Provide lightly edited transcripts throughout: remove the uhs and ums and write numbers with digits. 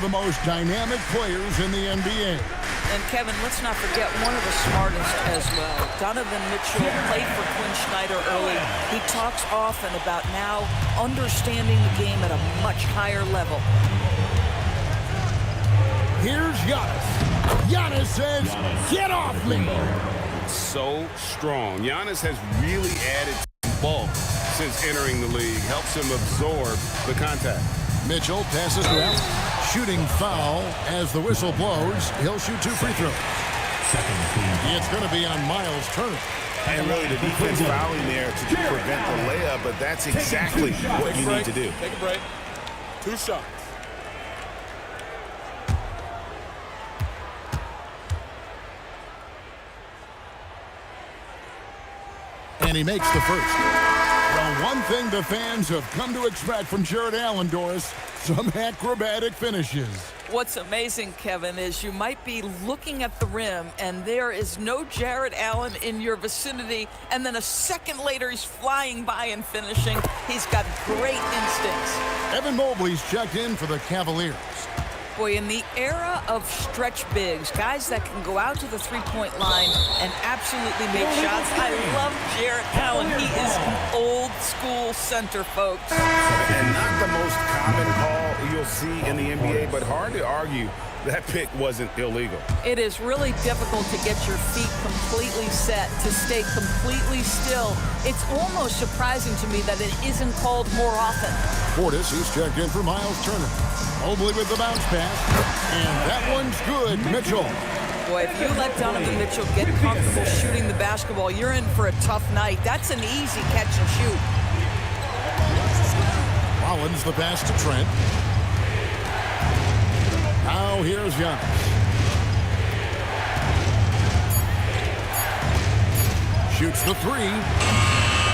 the most dynamic players in the NBA. And Kevin, let's not forget one of the smartest as well. Donovan Mitchell played for Quinn Snyder early. He talks often about now understanding the game at a much higher level. Here's Giannis. Giannis says, get off me. So strong. Giannis has really added bulk since entering the league. Helps him absorb the contact. Mitchell passes to Allen. Shooting foul as the whistle blows. He'll shoot 2 free throws. It's going to be on Miles Turner. And really the defense fouling there to prevent the layup, but that's exactly what you need to do. Take a break. 2 shots. And he makes the first. Well, one thing the fans have come to expect from Jared Allen, Doris, some acrobatic finishes. What's amazing, Kevin, is you might be looking at the rim and there is no Jared Allen in your vicinity, and then a second later he's flying by and finishing. He's got great instincts. Evan Mobley's checked in for the Cavaliers. Boy, in the era of stretch bigs, guys that can go out to the three-point line and absolutely make shots, I love Jared Allen. He is an old-school center, folks. And not the most common call you'll see in the NBA, but hard to argue that pick wasn't illegal. It is really difficult to get your feet completely set, to stay completely still. It's almost surprising to me that it isn't called more often. Portis, he's checked in for Miles Turner. Mobley with the bounce pass, and that one's good. Mitchell. Boy, if you let Donovan Mitchell get comfortable shooting the basketball, you're in for a tough night. That's an easy catch and shoot. Rollins the pass to Trent. Now here's Giannis. Shoots the 3.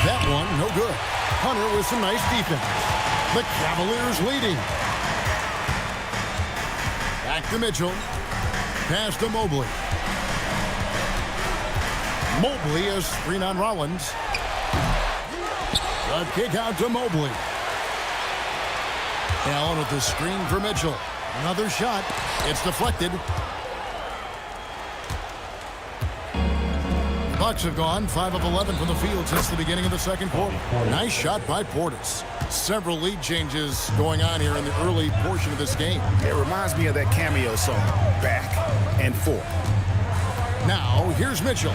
That one, no good. Hunter with some nice defense. The Cavaliers leading. Back to Mitchell. Pass to Mobley. Mobley is screen on Rollins. A kick out to Mobley. Allen with the screen for Mitchell. Another shot. It's deflected. The Bucks have gone 5 of 11 from the field since the beginning of the second quarter. Nice shot by Portis. Several lead changes going on here in the early portion of this game. It reminds me of that cameo song, Back and Forth. Now, here's Mitchell.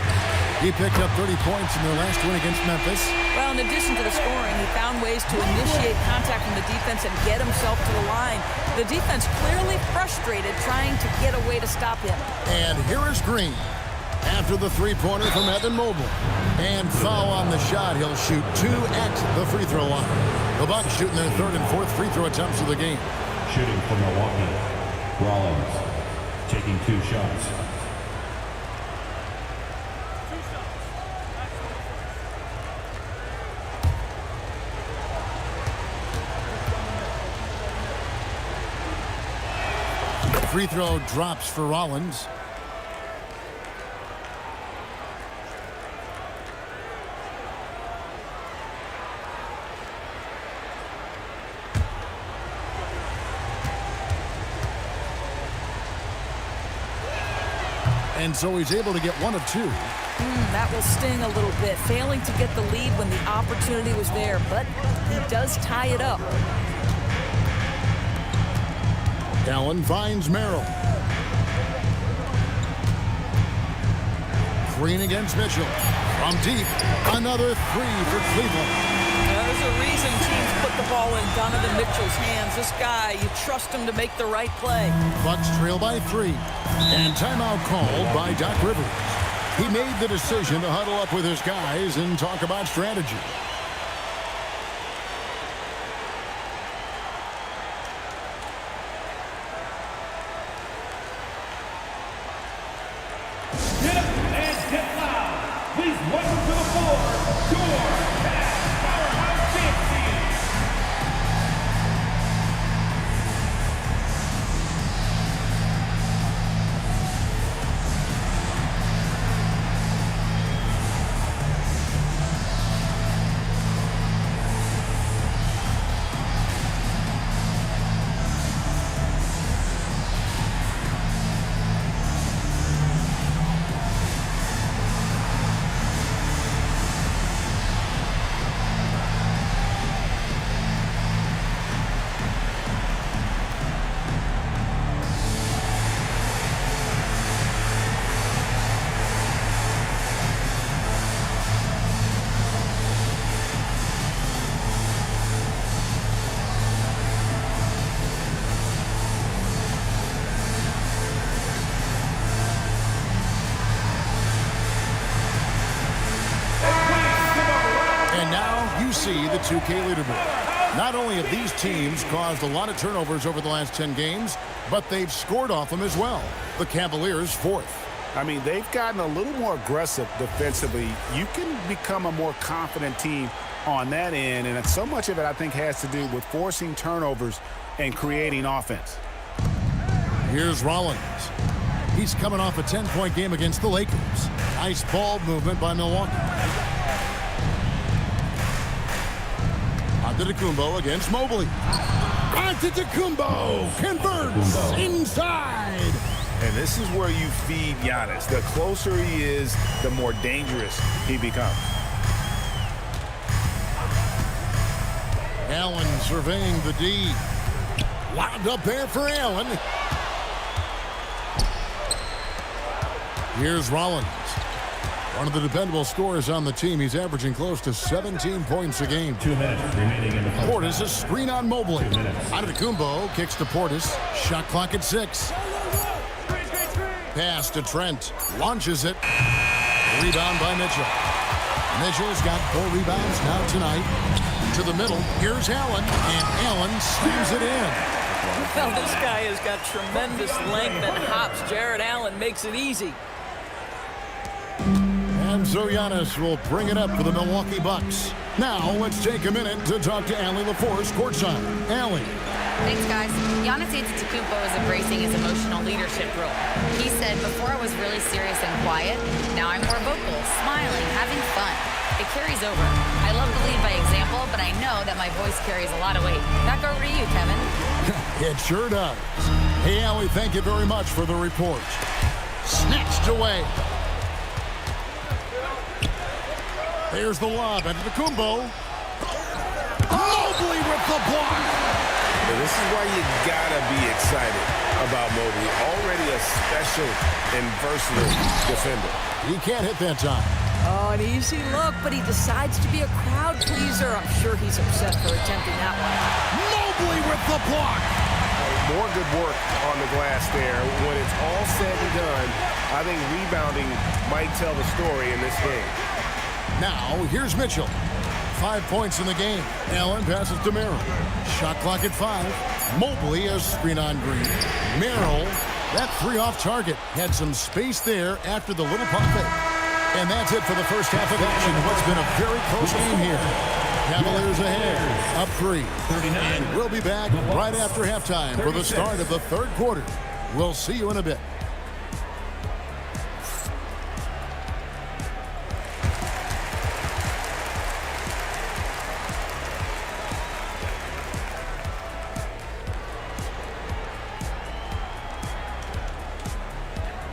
He picked up 30 points in their last win against Memphis. Well, in addition to the scoring, he found ways to initiate contact from the defense and get himself to the line. The defense clearly frustrated trying to get a way to stop him. And here is Green. After the three-pointer from Evan Mobley. And foul on the shot. He'll shoot 2 at the free throw line. The Bucks shooting their 3rd and 4th free throw attempts of the game. Shooting for Milwaukee, Rollins taking 2 shots. Free throw drops for Rollins. And so he's able to get 1 of 2. That will sting a little bit, failing to get the lead when the opportunity was there, but he does tie it up. Allen finds Merrill. Green against Mitchell. From deep, another 3 for Cleveland. There's a reason teams put the ball in Donovan Mitchell's hands. This guy, you trust him to make the right play. Bucks trail by 3. And timeout called by Doc Rivers. He made the decision to huddle up with his guys and talk about strategy. Get up and get loud. Please welcome to the floor, your past powerhouse champion. see the 2K leaderboard. Not only have these teams caused a lot of turnovers over the last 10 games, but they've scored off them as well. The Cavaliers 4th. I mean, they've gotten a little more aggressive defensively. You can become a more confident team on that end, and so much of it, I think, has to do with forcing turnovers and creating offense. Here's Rollins. He's coming off a 10-point game against the Lakers. Nice ball movement by Milwaukee. Antetokounmpo against Mobley. Antetokounmpo converts inside. And this is where you feed Giannis. The closer he is, the more dangerous he becomes. Allen surveying the D. Wound up there for Allen. Here's Rollins. One of the dependable scorers on the team. He's averaging close to 17 points a game. 2 minutes remaining in the first. Portis a screen on Mobley. Antetokounmpo kicks to Portis. Shot clock at 6. Pass to Trent. Launches it. Rebound by Mitchell. Mitchell's got 4 rebounds now tonight. To the middle. Here's Allen. And Allen slams it in. Well, this guy has got tremendous length and hops. Jared Allen makes it easy. And so Giannis will bring it up for the Milwaukee Bucks. Now let's take a minute to talk to Allie LaForce courtside. Allie. Thanks, guys. Giannis Antetokounmpo is embracing his emotional leadership role. He said, before I was really serious and quiet, now I'm more vocal, smiling, having fun. It carries over. I love to lead by example, but I know that my voice carries a lot of weight. Back over to you, Kevin. It sure does. Hey, Allie, thank you very much for the report. Snatched away. There's the lob. Antetokounmpo. Mobley with the block. And this is why you gotta be excited about Mobley. Already a special and versatile defender. He can't hit that time. Oh, an easy look, but he decides to be a crowd pleaser. I'm sure he's upset for attempting that one. Mobley with the block. More good work on the glass there. When it's all said and done, I think rebounding might tell the story in this game. Now, here's Mitchell. 5 points in the game. Allen passes to Merrill. Shot clock at 5. Mobley a screen on Green. Merrill, that 3 off target. Had some space there after the little pump fake. And that's it for the first half of action. What's been a very close game here. Cavaliers ahead, up 3. And we'll be back right after halftime for the start of the third quarter. We'll see you in a bit.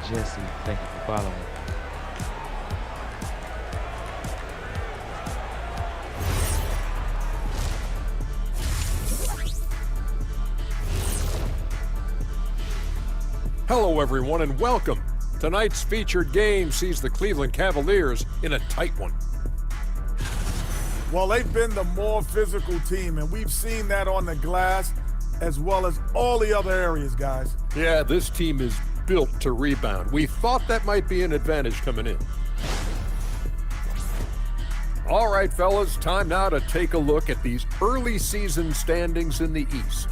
Jesse, thank you for following. Hello, everyone, and welcome. Tonight's featured game sees the Cleveland Cavaliers in a tight one. Well, they've been the more physical team, and we've seen that on the glass as well as all the other areas, guys. Yeah, this team is built to rebound. We thought that might be an advantage coming in. All right, fellas, time now to take a look at these early season standings in the East.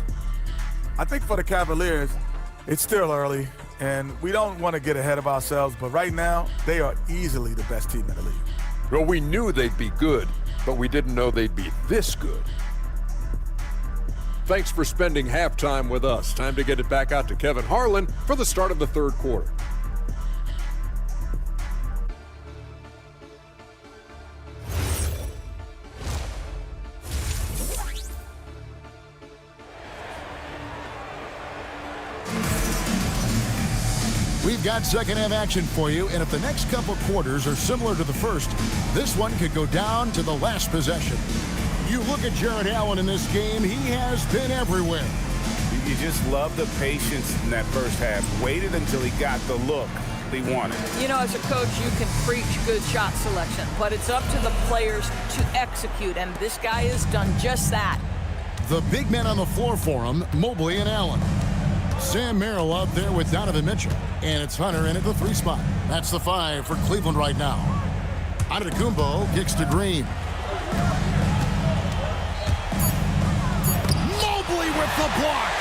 I think for the Cavaliers, it's still early, and we don't want to get ahead of ourselves, but right now, they are easily the best team in the league. Well, we knew they'd be good, but we didn't know they'd be this good. Thanks for spending halftime with us. Time to get it back out to Kevin Harlan for the start of the third quarter. We've got second half action for you, and if the next couple quarters are similar to the first, this one could go down to the last possession. You look at Jared Allen in this game, he has been everywhere. You just love the patience in that first half. Waited until he got the look he wanted. You know, as a coach, you can preach good shot selection, but it's up to the players to execute, and this guy has done just that. The big men on the floor for him, Mobley and Allen. Sam Merrill out there with Donovan Mitchell, and it's Hunter in at the 3 spot. That's the 5 for Cleveland right now. Antetokounmpo kicks to Green. the block.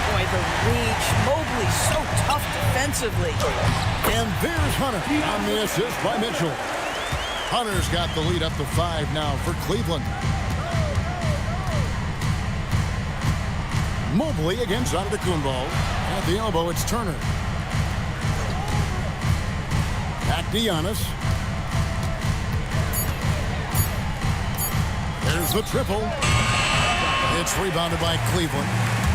Boy, the reach. Mobley so tough defensively. And there's Hunter on the assist by Mitchell. Hunter's got the lead up to 5 now for Cleveland. Mobley against Antetokounmpo. At the elbow, it's Turner. Back to Giannis. There's the triple. It's rebounded by Cleveland.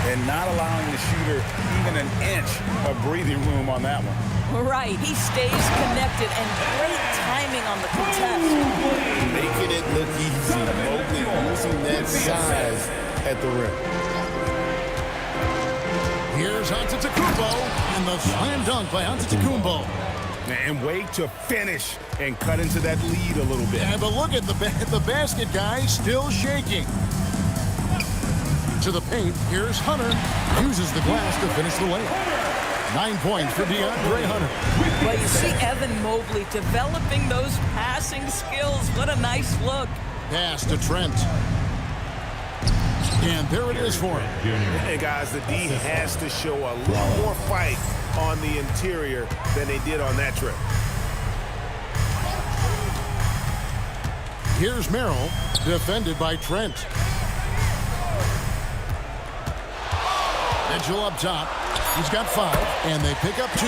And not allowing the shooter even an inch of breathing room on that one. Right, he stays connected and great timing on the contest. Making it look easy. Mobley using that size at the rim. Here's Antetokounmpo, and the slam dunk by Antetokounmpo. And wait to finish and cut into that lead a little bit. Yeah, but look at the basket guy still shaking. To the paint, here's Hunter. Uses the glass to finish the layup. 9 points for DeAndre Hunter. Well, you see Evan Mobley developing those passing skills. What a nice look. Pass to Trent. And there it is for him. Hey, guys, the D has to show a little more fight on the interior than they did on that trip. Here's Merrill, defended by Trent. Mitchell up top. He's got 5, and they pick up 2.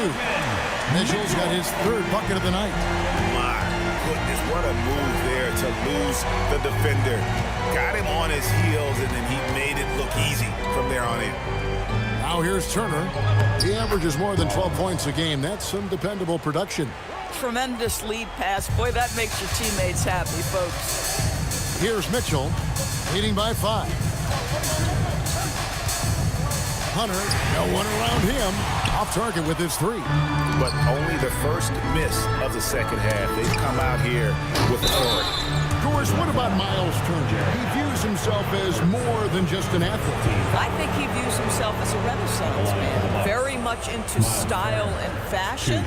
Mitchell's got his 3rd bucket of the night. My goodness, what a move there to lose the defender. Got him on his heels, and then he made it look easy from there on in. Now here's Turner. He averages more than 12 points a game. That's some dependable production. Tremendous lead pass. Boy, that makes your teammates happy, folks. Here's Mitchell, leading by 5. Hunter, no one around him. Off target with his 3. But only the first miss of the second half. They've come out here with authority. Of course, what about Miles Turner? He views himself as more than just an athlete. I think he views himself as a Renaissance man. Very much into style and fashion.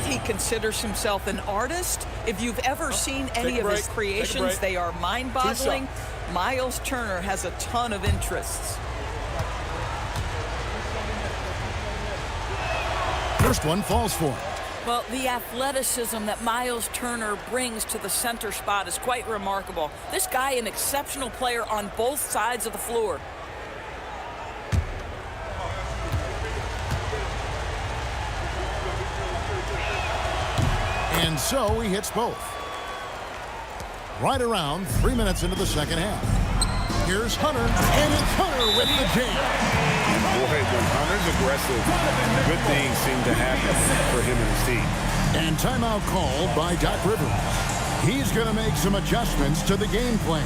He considers himself an artist. If you've ever seen any of his creations, they are mind-boggling. Miles Turner has a ton of interests. First one falls for him. Well, the athleticism that Miles Turner brings to the center spot is quite remarkable. This guy, an exceptional player on both sides of the floor. And so he hits both. Right around 3 minutes into the second half. Here's Hunter, and it's Hunter with the jam. Boy, when Hunter's aggressive, good things seem to happen for him and his team. And timeout called by Doc Rivers. He's going to make some adjustments to the game plan.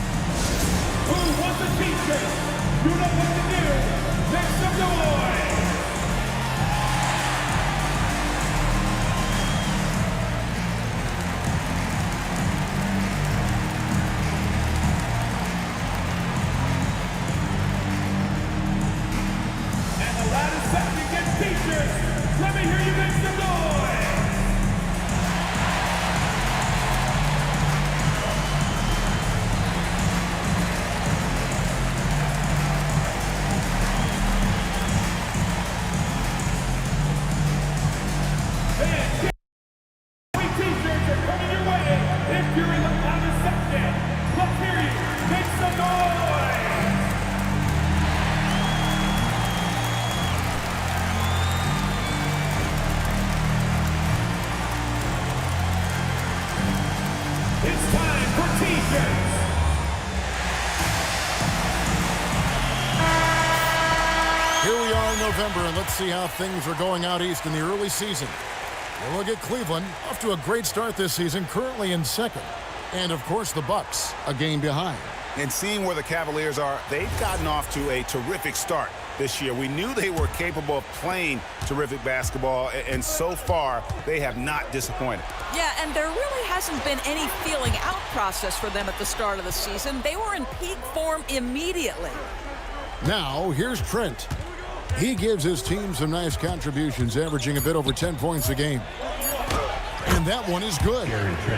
Who wants a t-shirt? You know what to do. Make some noise. Let me hear you make some noise! And sweet t-shirts are coming your way if you're in the loudest section. Let's hear you make some noise! It's time for t-shirts. Here we are in November, and let's see how things are going out east in the early season. We'll look at Cleveland, off to a great start this season, currently in 2nd. And, of course, the Bucks, a game behind. And seeing where the Cavaliers are, they've gotten off to a terrific start this year. We knew they were capable of playing terrific basketball, and so far, they have not disappointed. Yeah, and there really hasn't been any feeling out process for them at the start of the season. They were in peak form immediately. Now, here's Trent. He gives his team some nice contributions, averaging a bit over 10 points a game. And that one is good.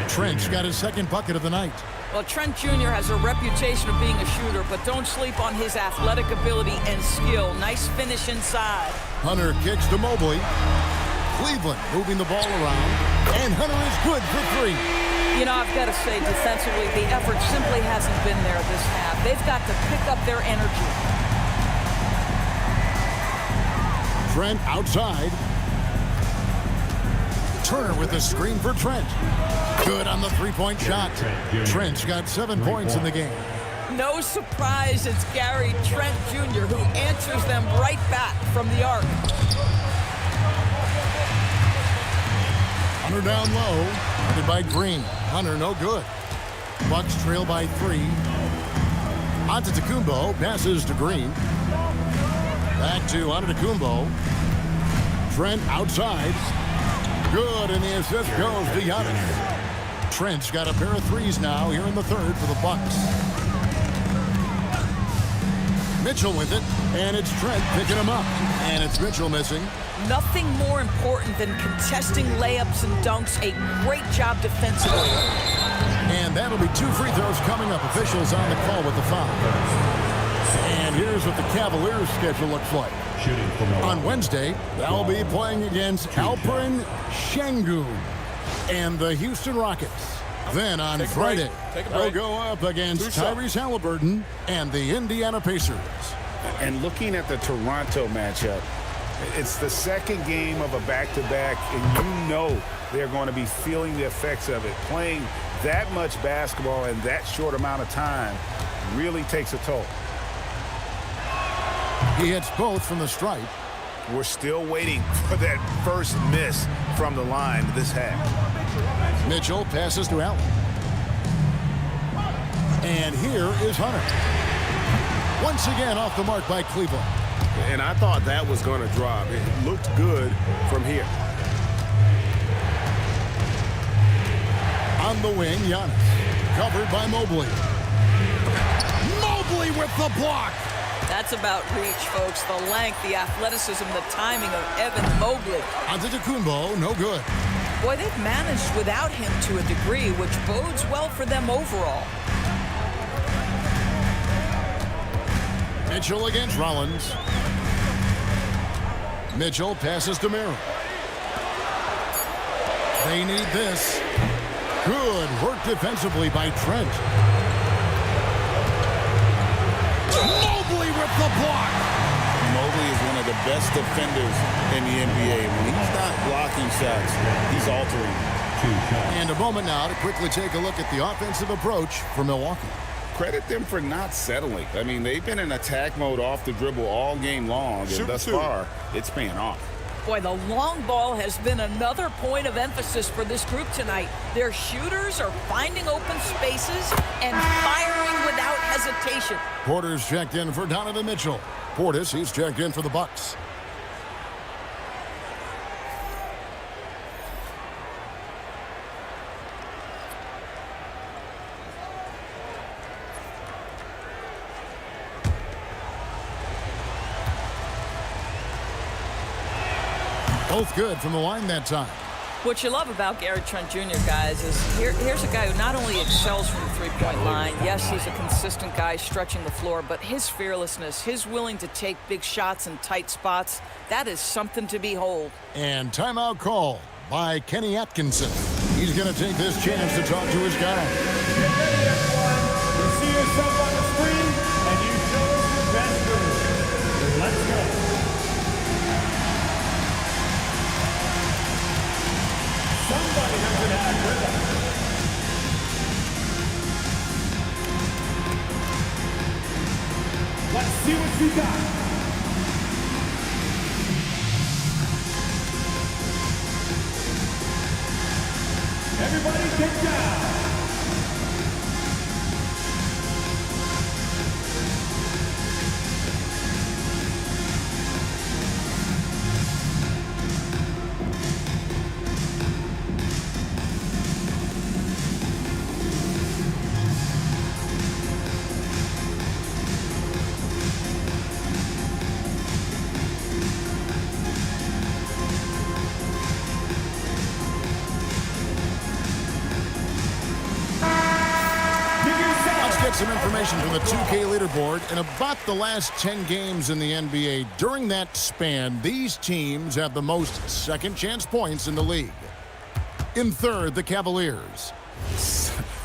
Trent's got his 2nd bucket of the night. Well, Trent Jr. has a reputation of being a shooter, but don't sleep on his athletic ability and skill. Nice finish inside. Hunter kicks to Mobley. Cleveland moving the ball around. And Hunter is good for three. You know, I've got to say, defensively, the effort simply hasn't been there this half. They've got to pick up their energy. Trent outside. Turner with a screen for Trent. Good on the three-point shot. Trent's got 7 points in the game. No surprise, it's Gary Trent Jr. who answers them right back from the arc. Hunter down low. Guarded by Green. Hunter no good. Bucks trail by 3. Antetokounmpo passes to Green. Back to Antetokounmpo. Trent outside. Good, and the assist goes to Giannis. Trent's got a pair of threes now here in the third for the Bucks. Mitchell with it, and it's Trent picking him up. And it's Mitchell missing. Nothing more important than contesting layups and dunks. A great job defensively. And that'll be 2 free throws coming up. Officials on the call with the foul. And here's what the Cavaliers' schedule looks like. On Wednesday, they'll be playing against Alperen Şengün and the Houston Rockets. Then on Friday, they'll go up against Tyrese Halliburton and the Indiana Pacers. And looking at the Toronto matchup, it's the second game of a back-to-back, and you know they're going to be feeling the effects of it. Playing that much basketball in that short amount of time really takes a toll. He hits both from the stripe. We're still waiting for that first miss from the line this half. Mitchell passes to Allen. And here is Hunter. Once again off the mark by Cleveland. And I thought that was going to drop. It looked good from here. On the wing, Giannis. Covered by Mobley. Mobley with the block. That's about reach, folks. The length, the athleticism, the timing of Evan Mobley. Antetokounmpo, no good. Boy, they've managed without him to a degree, which bodes well for them overall. Mitchell against Rollins. Mitchell passes to Merrill. They need this. Good work defensively by Trent. Mobley with the block. Mobley is one of the best defenders in the NBA. When he's not blocking shots, he's altering. And a moment now to quickly take a look at the offensive approach for Milwaukee. Credit them for not settling. I mean, they've been in attack mode off the dribble all game long, and thus far, it's paying off. Boy, the long ball has been another point of emphasis for this group tonight. Their shooters are finding open spaces and firing without hesitation. Porter's checked in for Donovan Mitchell. Portis, he's checked in for the Bucks. Both good from the line that time. What you love about Gary Trent Jr., guys, is here's a guy who not only excels from the three-point line. Yes, he's a consistent guy stretching the floor, but his fearlessness, his willing to take big shots in tight spots, that is something to behold. And timeout call by Kenny Atkinson. He's going to take this chance to talk to his guy. You see yourself on the screen, and you show us your best move. Let's go. Somebody doesn't have rhythm. Let's see what you got. Everybody get down. some information from the 2K leaderboard. In about the last 10 games in the NBA, during that span, these teams have the most second-chance points in the league. In third, the Cavaliers.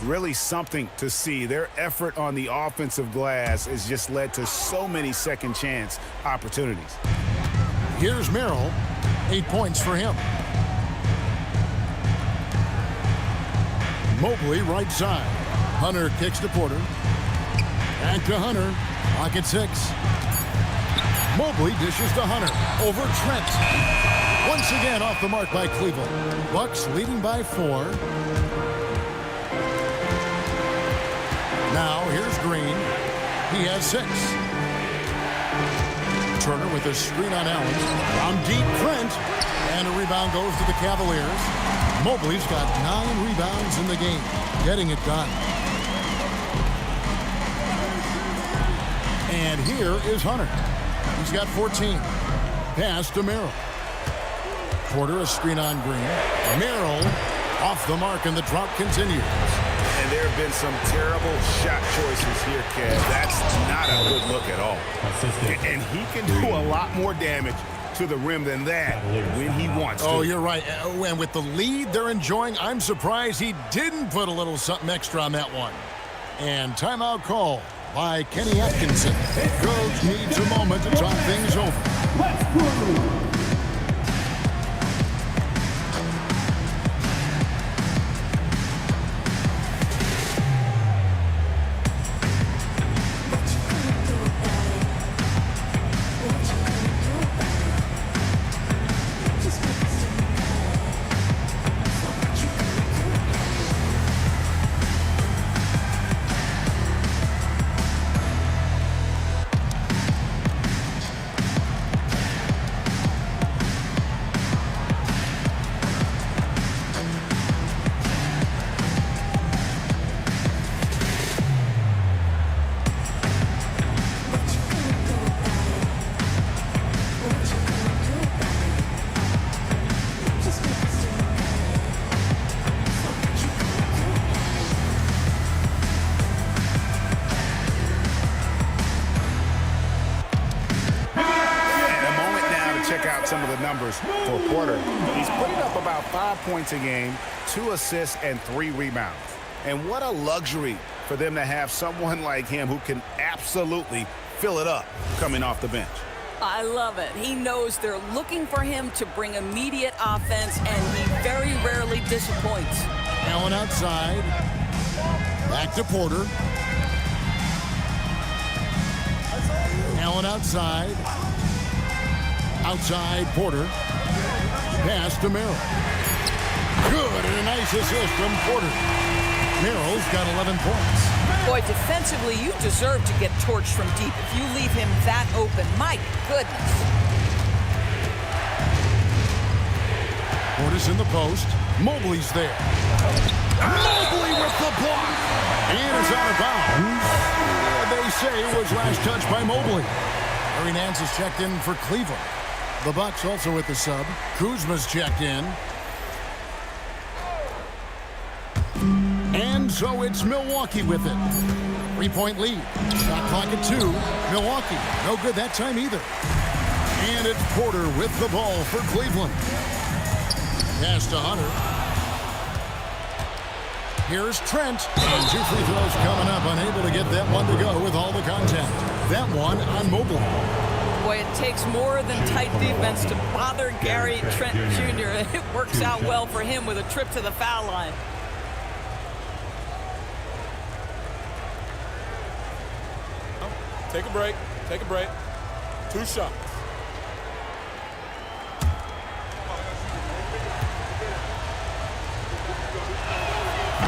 Really something to see. Their effort on the offensive glass has just led to so many second-chance opportunities. Here's Merrill. 8 points for him. Mobley right side. Hunter kicks to Porter. Back to Hunter. Pocket 6. Mobley dishes to Hunter. Over Trent. Once again off the mark by Cleveland. Bucks leading by 4. Now here's Green. He has 6. Turner with a screen on Allen. From deep, Trent. And a rebound goes to the Cavaliers. Mobley's got 9 rebounds in the game. Getting it done. And here is Hunter. He's got 14. Pass to Merrill. Porter a screen on Green. Merrill off the mark and the drought continues. And there have been some terrible shot choices here, Kev. That's not a good look at all. And he can do a lot more damage to the rim than that when he wants to. Oh, you're right. And with the lead they're enjoying, I'm surprised he didn't put a little something extra on that one. And timeout call by Kenny Atkinson. Head coach needs a moment to talk things over. Let's go. Some of the numbers for Porter. He's putting up about 5 points a game, 2 assists, and 3 rebounds. And what a luxury for them to have someone like him who can absolutely fill it up coming off the bench. I love it. He knows they're looking for him to bring immediate offense, and he very rarely disappoints. Allen outside. Back to Porter. Allen outside. Outside Porter. Pass to Merrill. Good, and a nice assist from Porter. Merrill's got 11 points. Boy, defensively, you deserve to get torched from deep if you leave him that open. My goodness. Porter's in the post. Mobley's there. Mobley with the block. And is out of bounds. They say it was last touched by Mobley. Larry Nance is checked in for Cleveland. The Bucks also with the sub. Kuzma's checked in. And so it's Milwaukee with it. 3-point lead. Shot clock at 2. Milwaukee, no good that time either. And it's Porter with the ball for Cleveland. Pass to Hunter. Here's Trent. And 2 free throws coming up. Unable to get that one to go with all the contact. That one on Mobley. Boy, it takes more than tight defense to bother Gary Trent Jr. It works out well for him with a trip to the foul line. Take a break. Take a break. 2 shots.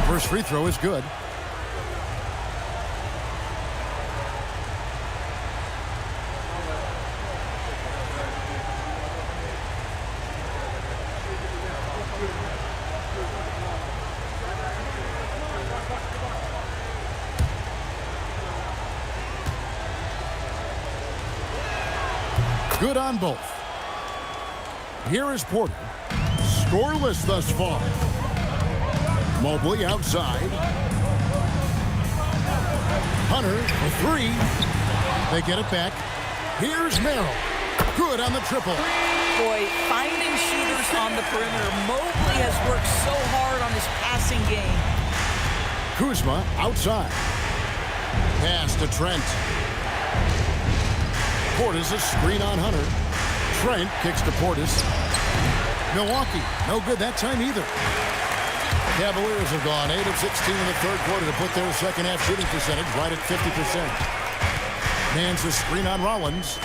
First free throw is good. Good on both. Here is Porter. Scoreless thus far. Mobley outside. Hunter for three. They get it back. Here's Merrill. Good on the triple. Boy, finding shooters on the perimeter. Mobley has worked so hard on his passing game. Kuzma outside. Pass to Trent. Portis a screen on Hunter. Trent kicks to Portis. Milwaukee, no good that time either. Cavaliers have gone 8 of 16 in the third quarter to put their second half shooting percentage right at 50%. Nance a screen on Rollins.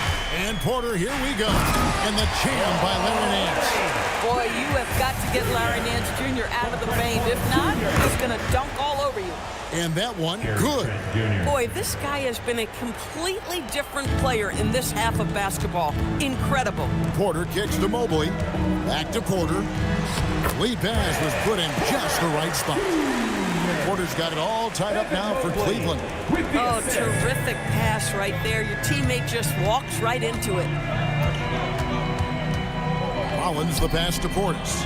And Porter, here we go. And the jam by Larry Nance. Boy, you have got to get Larry Nance Jr. out of the paint. If not, he's going to dunk all over you. And that one, good. Boy, this guy has been a completely different player in this half of basketball. Incredible. Porter kicks to Mobley. Back to Porter. Lead pass was put in just the right spot. Porter's got it all tied up now for Cleveland. Oh, terrific pass right there. Your teammate just walks right into it. Rollins the pass to Portis.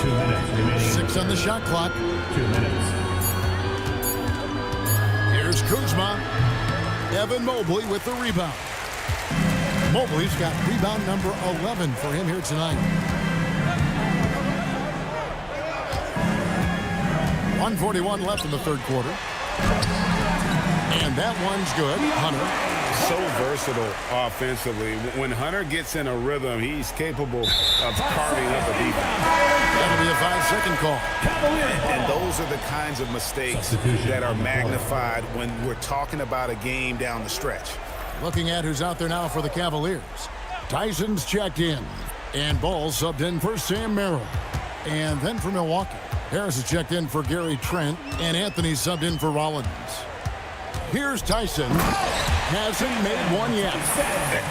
2 minutes remaining. 6 on the shot clock. 2 minutes. Here's Kuzma. Evan Mobley with the rebound. Mobley's got rebound number 11 for him here tonight. 1:41 left in the third quarter. And that one's good. Hunter. So versatile offensively. When Hunter gets in a rhythm, he's capable of carving up a defense. That'll be a 5-second call. And those are the kinds of mistakes that are magnified when we're talking about a game down the stretch. Looking at who's out there now for the Cavaliers. Tyson's checked in. And Ball subbed in for Sam Merrill. And then for Milwaukee, Harris has checked in for Gary Trent. And Anthony subbed in for Rollins. Here's Tyson. Hasn't made one yet.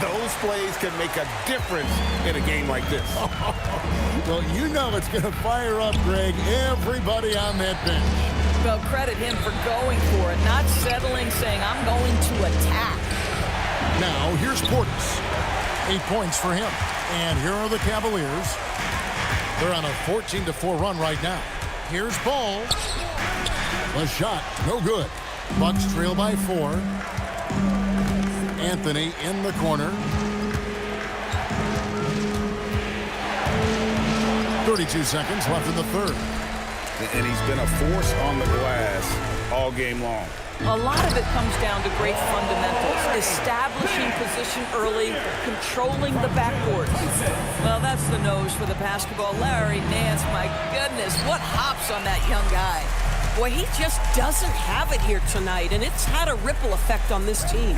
Those plays can make a difference in a game like this. Well, you know it's going to fire up, Greg, everybody on that bench. Well, credit him for going for it, not settling, saying, I'm going to attack. Now, here's Portis. 8 points for him. And here are the Cavaliers. They're on a 14-4 run right now. Here's Ball. A shot, no good. Bucks trail by 4. Anthony in the corner. 32 seconds left in the third. And he's been a force on the glass all game long. A lot of it comes down to great fundamentals. Establishing position early, controlling the backboard. Well, that's the nose for the basketball. Larry Nance, my goodness, what hops on that young guy. Boy, he just doesn't have it here tonight, and it's had a ripple effect on this team.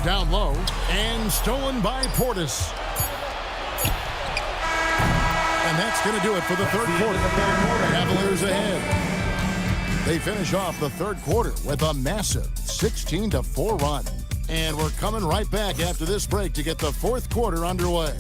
Down low, and stolen by Portis. And that's going to do it for the third quarter. Cavaliers ahead. They finish off the third quarter with a massive 16-4 run. And we're coming right back after this break to get the fourth quarter underway.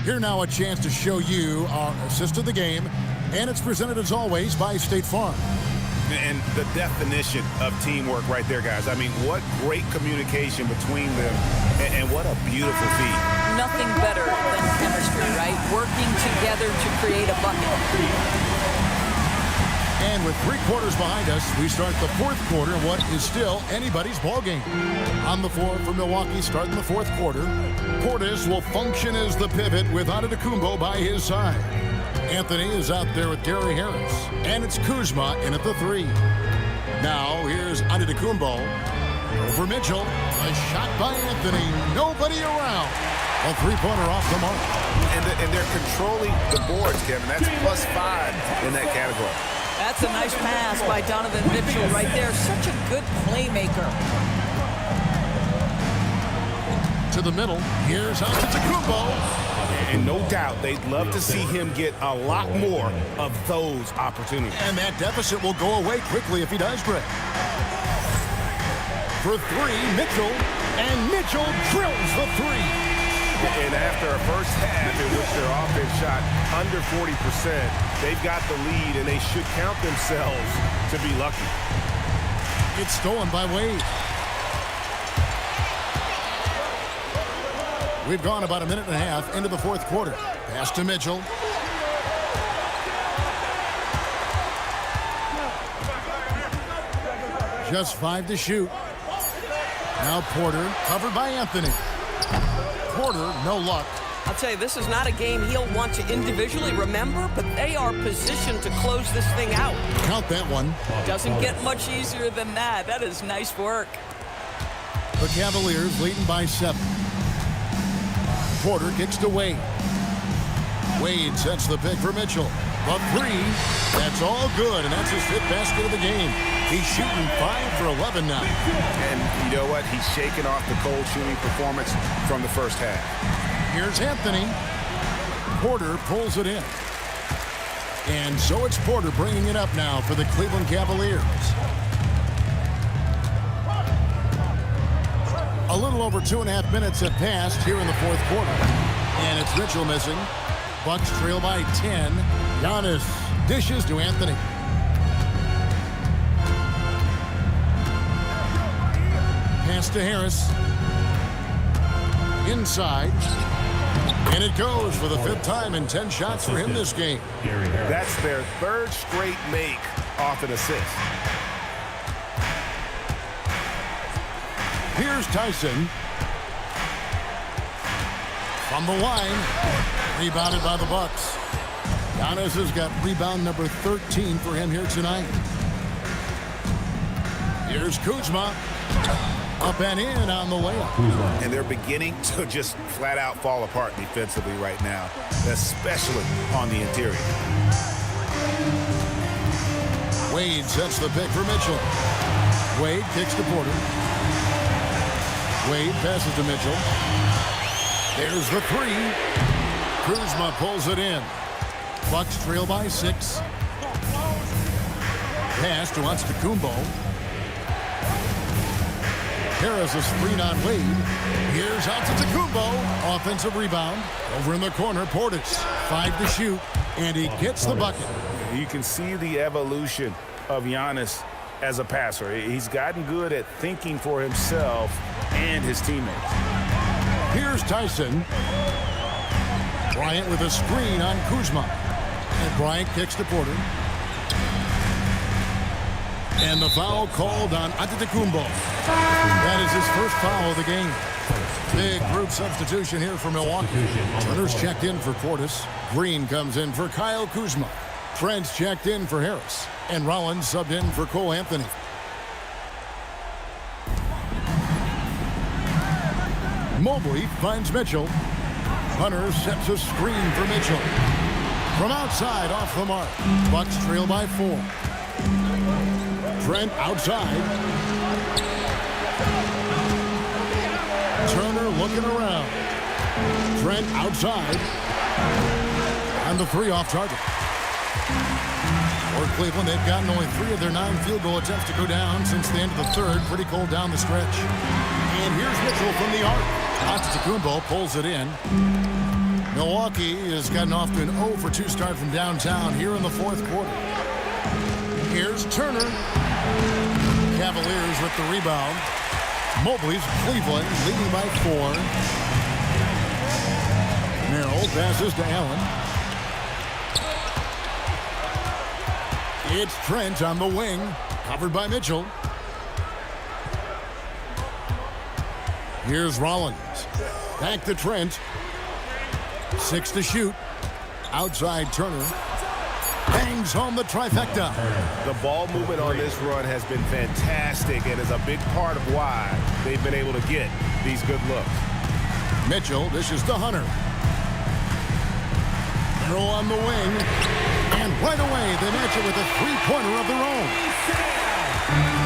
Here now a chance to show you our assist of the game, and it's presented as always by State Farm. And the definition of teamwork right there, guys. I mean, what great communication between them, and what a beautiful feat. Nothing better than chemistry, right? Working together to create a bucket. And with 3 quarters behind us, we start the fourth quarter in what is still anybody's ballgame. On the floor for Milwaukee, starting the fourth quarter, Portis will function as the pivot with Antetokounmpo by his side. Anthony is out there with Gary Harris, and it's Kuzma in at the 3. Now here's Antetokounmpo over Mitchell. A shot by Anthony. Nobody around. A three-pointer off the mark. And they're controlling the boards, Kevin. That's +5 in that category. That's a nice pass by Donovan Mitchell right there. Such a good playmaker. To the middle. Here's Antetokounmpo. And no doubt they'd love to see him get a lot more of those opportunities. And that deficit will go away quickly if he does, Greg. For three, Mitchell. And Mitchell drills the three. And after a first half in which their offense shot under 40%, they've got the lead, and they should count themselves to be lucky. It's stolen by Wade. We've gone about a minute and a half into the fourth quarter. Pass to Mitchell. Just 5 to shoot. Now Porter, covered by Anthony. Porter, no luck. I'll tell you, this is not a game he'll want to individually remember, but they are positioned to close this thing out. Count that one. Doesn't get much easier than that. That is nice work. The Cavaliers leading by 7. Porter kicks to Wade. Wade sets the pick for Mitchell. The three, that's all good, and that's his 5th basket of the game. He's shooting 5 for 11 now. And you know what? He's shaking off the cold shooting performance from the first half. Here's Anthony. Porter pulls it in. And so it's Porter bringing it up now for the Cleveland Cavaliers. A little over 2.5 minutes have passed here in the fourth quarter. And it's Mitchell missing. Bucks trail by 10. Giannis dishes to Anthony. Pass to Harris. Inside. And it goes for the 5th time in 10 shots for him this game. That's their 3rd straight make off an assist. Here's Tyson. From the line. Rebounded by the Bucks. Giannis has got rebound number 13 for him here tonight. Here's Kuzma. Up and in on the layup. And they're beginning to just flat out fall apart defensively right now, especially on the interior. Wade sets the pick for Mitchell. Wade kicks to Porter. Wade passes to Mitchell. There's the three. Kuzma pulls it in. Bucks trail by 6. Pass to Antetokounmpo. Harris is screen on Wade. Here's Antetokounmpo. Offensive rebound. Over in the corner, Portis. 5 to shoot. And he gets the bucket. You can see the evolution of Giannis as a passer. He's gotten good at thinking for himself and his teammates. Here's Tyson. Bryant with a screen on Kuzma. And Bryant kicks to Porter. And the foul called on Antetokounmpo. That is his first foul of the game. Big group substitution here for Milwaukee. Turner's checked in for Portis. Green comes in for Kyle Kuzma. Trent's checked in for Harris. And Rollins subbed in for Cole Anthony. Mobley finds Mitchell. Hunter sets a screen for Mitchell. From outside, off the mark. Bucks trail by 4. Trent outside. Turner looking around. Trent outside. And the 3 off target. For Cleveland, they've gotten only 3 of their 9 field goal attempts to go down since the end of the 3rd. Pretty cold down the stretch. And here's Mitchell from the arc. Antetokounmpo pulls it in. Milwaukee has gotten off to an 0 for 2 start from downtown here in the 4th quarter. Here's Turner. Cavaliers with the rebound. Mobley's Cleveland leading by 4. Merrill passes to Allen. It's Trent on the wing, covered by Mitchell. Here's Rollins. Back to Trent. 6 to shoot. Outside Turner. Bangs home the trifecta. The ball movement on this run has been fantastic and is a big part of why they've been able to get these good looks. Mitchell dishes to Hunter. Throw on the wing. And right away, they match it with a three-pointer of their own.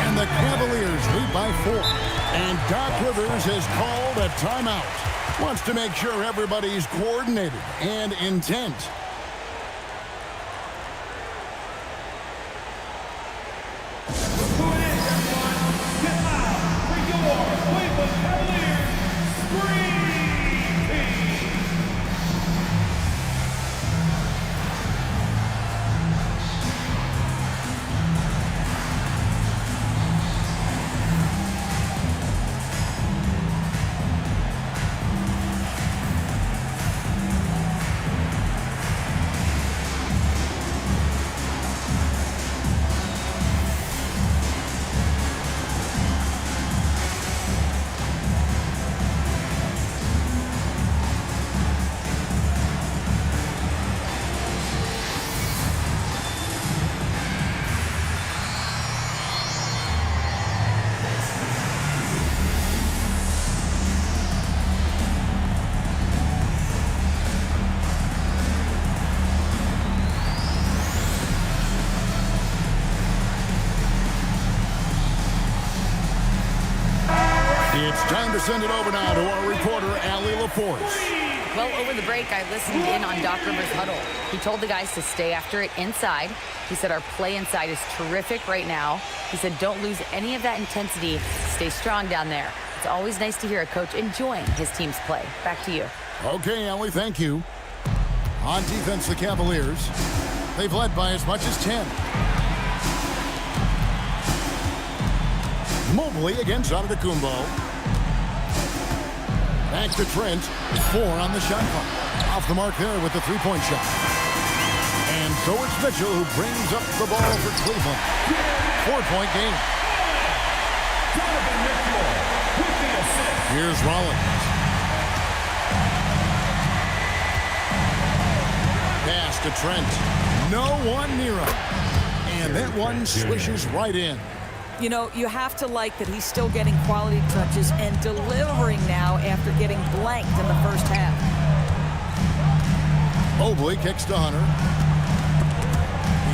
And the Cavaliers lead by 4. And Doc Rivers has called a timeout. Wants to make sure everybody's coordinated and intent. It's time to send it over now to our reporter, Allie LaForce. Well, over the break, I listened in on Doc Rivers' huddle. He told the guys to stay after it inside. He said our play inside is terrific right now. He said don't lose any of that intensity. Stay strong down there. It's always nice to hear a coach enjoying his team's play. Back to you. Okay, Allie, thank you. On defense, the Cavaliers. They've led by as much as 10. Mobley against Antetokounmpo. Back to Trent. 4 on the shot clock. Off the mark there with the three-point shot. And so it's Mitchell who brings up the ball for Cleveland. 4-point game. Donovan Mitchell with the assist. Here's Rollins. Pass to Trent. No one near him. And that one swishes right in. You know, you have to like that he's still getting quality touches and delivering now after getting blanked in the first half. Mobley kicks to Hunter.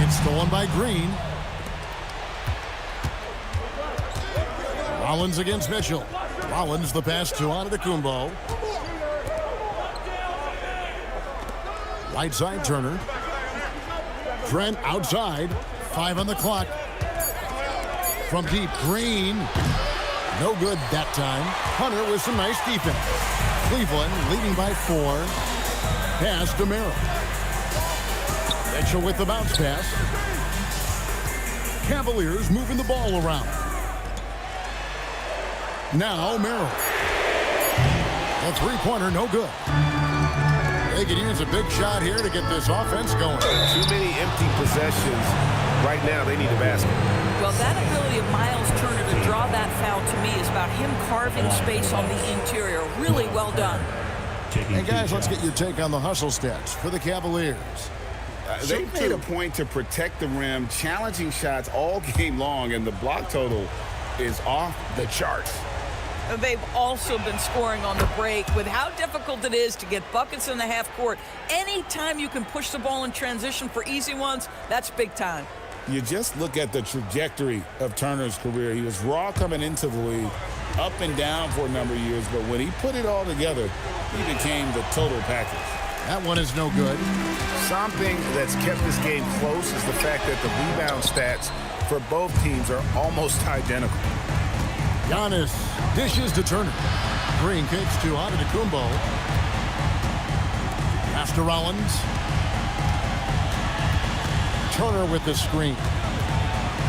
It's stolen by Green. Rollins against Mitchell. Rollins the pass to Antetokounmpo. Right side Turner. Trent outside. 5 on the clock. From deep, Green. No good that time. Hunter with some nice defense. Cleveland leading by 4. Pass to Merrill. Mitchell with the bounce pass. Cavaliers moving the ball around. Now Merrill. The three-pointer, no good. They could use a big shot here to get this offense going. Too many empty possessions. Right now, they need a basket. Well, that ability of Miles Turner to draw that foul to me is about him carving space on the interior. Really well done. Hey, guys, let's get your take on the hustle stats for the Cavaliers. They made a point to protect the rim, challenging shots all game long, and the block total is off the charts. They've also been scoring on the break. With how difficult it is to get buckets in the half court, anytime you can push the ball in transition for easy ones, that's big time. You just look at the trajectory of Turner's career. He was raw coming into the league, up and down for a number of years, but when he put it all together, he became the total package. That one is no good. Something that's kept this game close is the fact that the rebound stats for both teams are almost identical. Giannis dishes to Turner. Green kicks to Antetokounmpo. Pass to Rollins. Turner with the screen.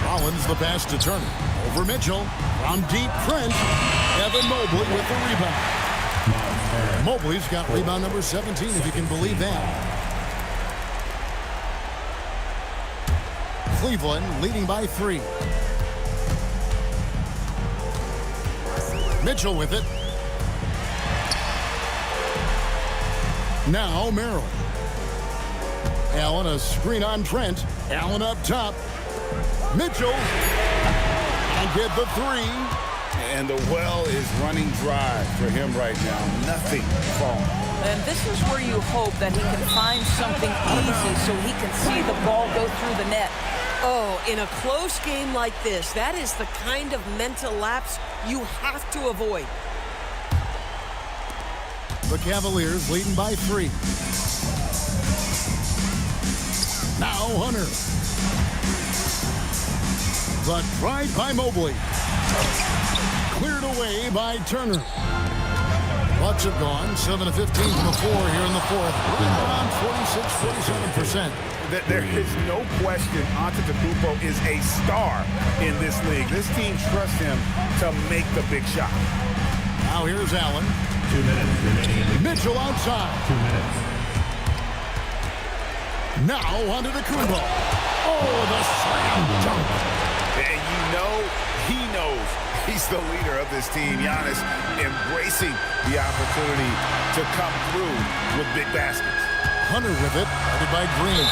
Rollins the pass to Turner. Over Mitchell. From deep, Trent. Evan Mobley with the rebound. Mobley's got rebound number 17, if you can believe that. Cleveland leading by 3. Mitchell with it. Now Merrill. Allen a screen on Trent. Allen up top. Mitchell. And get the 3. And the well is running dry for him right now. Nothing falling. And this is where you hope that he can find something easy so he can see the ball go through the net. Oh, in a close game like this, that is the kind of mental lapse you have to avoid. The Cavaliers leading by 3. Now Hunter. The drive by Mobley. Cleared away by Turner. Bucks have gone 7 of 15 from the floor here in the fourth. Right around 46-47%. There is no question Antetokounmpo is a star in this league. This team trusts him to make the big shot. Now here's Allen. 2 minutes remaining. Mitchell outside. 2 minutes. Now Antetokounmpo. Oh, the slam dunk. And you know he knows he's the leader of this team. Giannis embracing the opportunity to come through with big baskets. Hunter with it, headed by Green.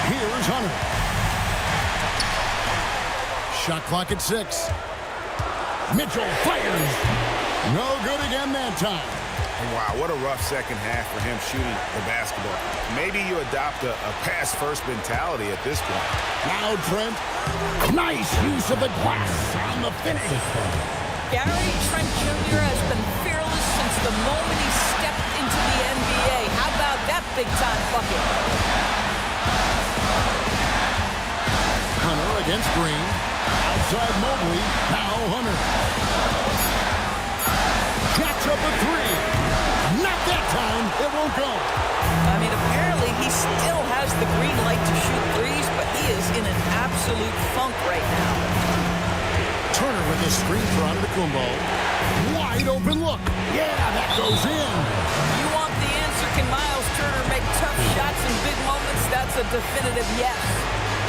Here's Hunter. Shot clock at 6. Mitchell fires. No good again that time. Wow, what a rough second half for him shooting the basketball. Maybe you adopt a pass-first mentality at this point. Now Trent. Nice use of the glass on the finish. Gary Trent Jr. has been fearless since the moment he stepped into the NBA. How about that big-time bucket? Hunter against Green. Outside Mobley. Now Hunter. Catch up a 3. Not that time. It won't go. I mean, apparently he still has the green light to shoot threes, but he is in an absolute funk right now. Turner with the screen for Antetokounmpo. Wide open look. Yeah, that goes in. You want the answer? Can Miles Turner make tough shots in big moments? That's a definitive yes.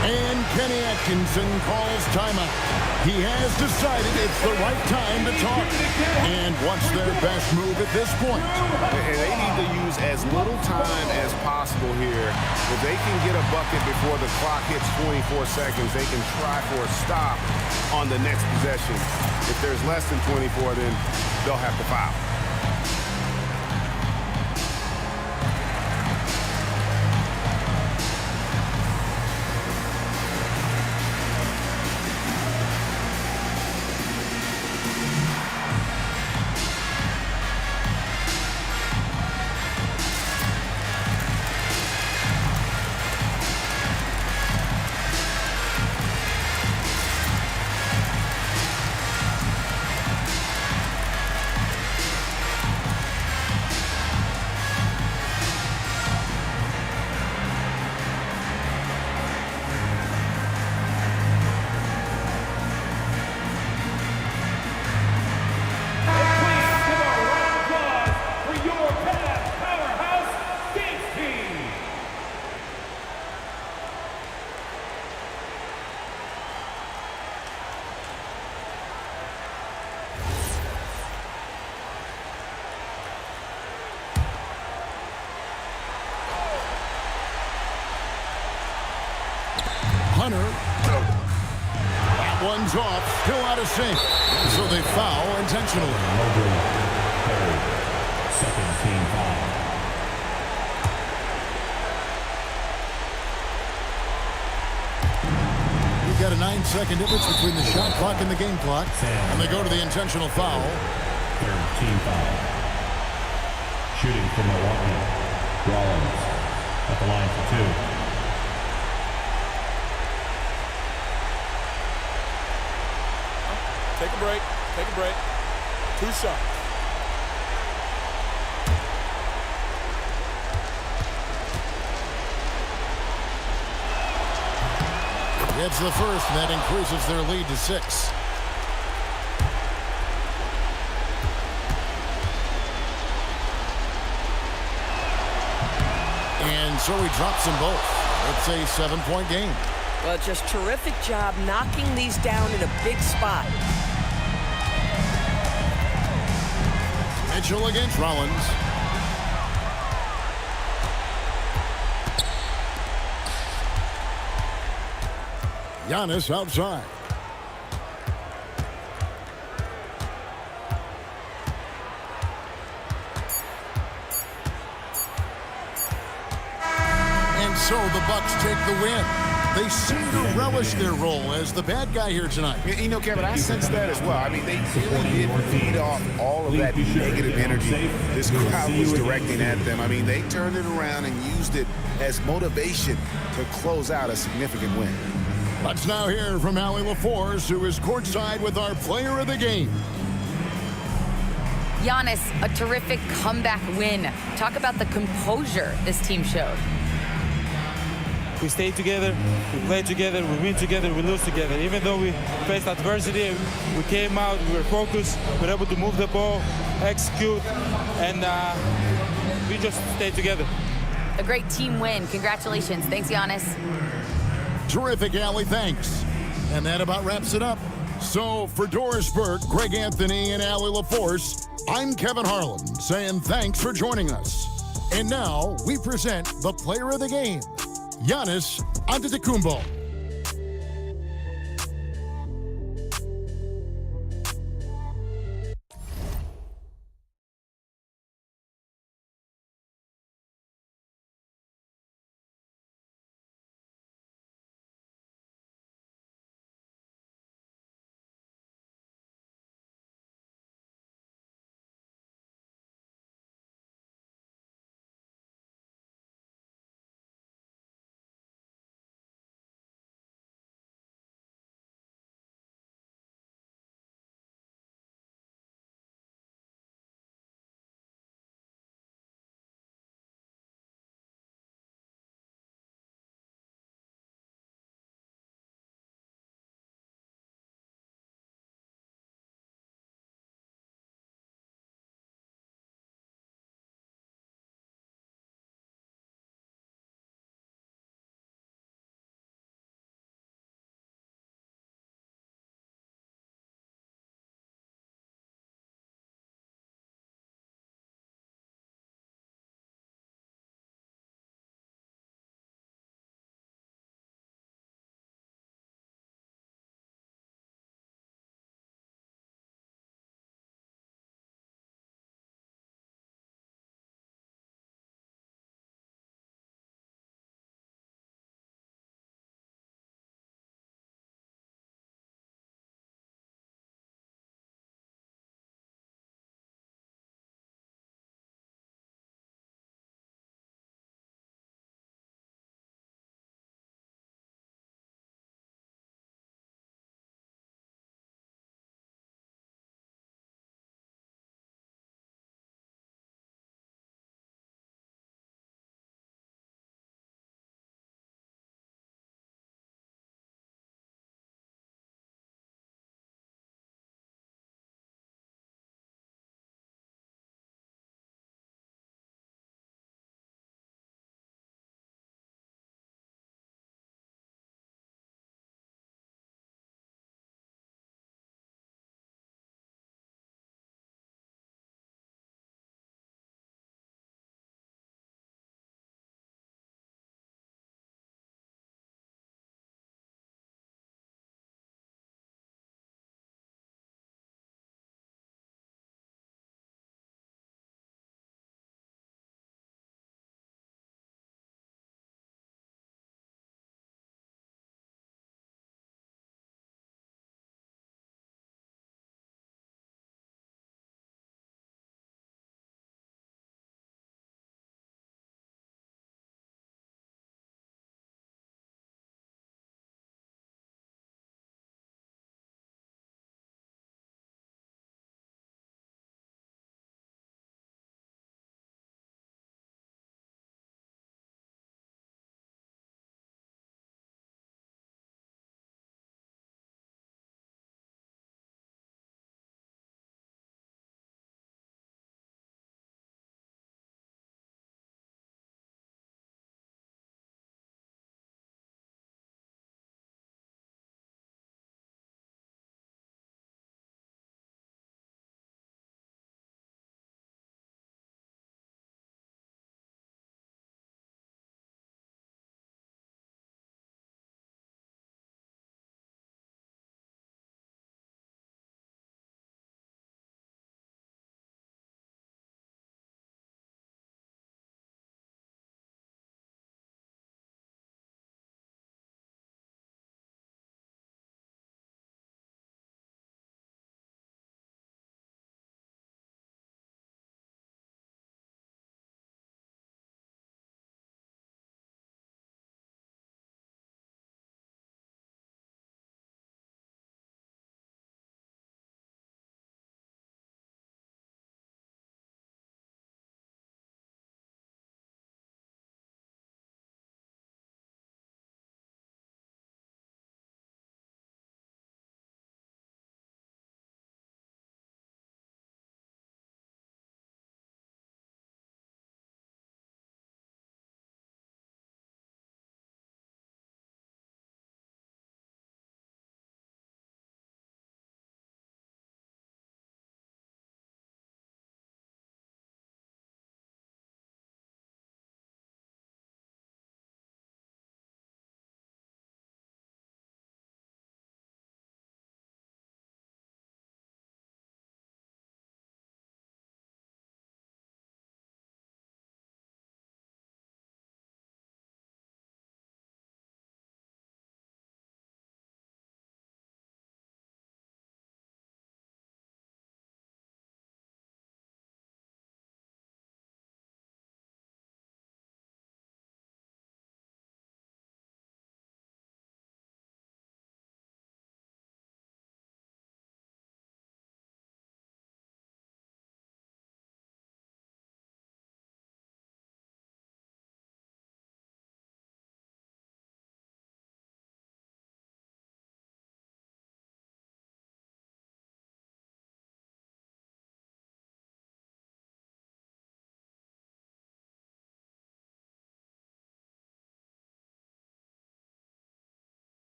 And Kenny Atkinson calls timeout. He has decided it's the right time to talk. And what's their best move at this point? And they need to use as little time as possible here. If they can get a bucket before the clock hits 24 seconds, they can try for a stop on the next possession. If there's less than 24, then they'll have to foul. Hunter. That one's off. Still out of sync. So they foul intentionally. Mobley, third. Second team foul. You've got a 9-second difference between the shot clock and the game clock. And they go to the intentional foul. Third team foul. Shooting for Milwaukee. Rollins at the line for 2. Take a break. Take a break. 2 shots. Gets the first, and that increases their lead to 6. And so he drops them both. It's a 7-point game. Well, just terrific job knocking these down in a big spot. Mitchell against Rollins. Giannis outside. And so the Bucks take the win. They seem to relish their role as the bad guy here tonight. You know, Kevin, I sense that as well. I mean, they really did feed off all of that negative energy this crowd was directing at them. I mean, they turned it around and used it as motivation to close out a significant win. Let's now hear from Allie LaForce, who is courtside with our player of the game. Giannis, a terrific comeback win. Talk about the composure this team showed. We stay together, we play together, we win together, we lose together. Even though we faced adversity, we came out, we were focused, we were able to move the ball, execute, and we just stayed together. A great team win. Congratulations. Thanks, Giannis. Terrific, Allie. Thanks. And that about wraps it up. So for Doris Burke, Greg Anthony, and Allie LaForce, I'm Kevin Harlan saying thanks for joining us. And now we present the player of the game, Giannis Antetokounmpo.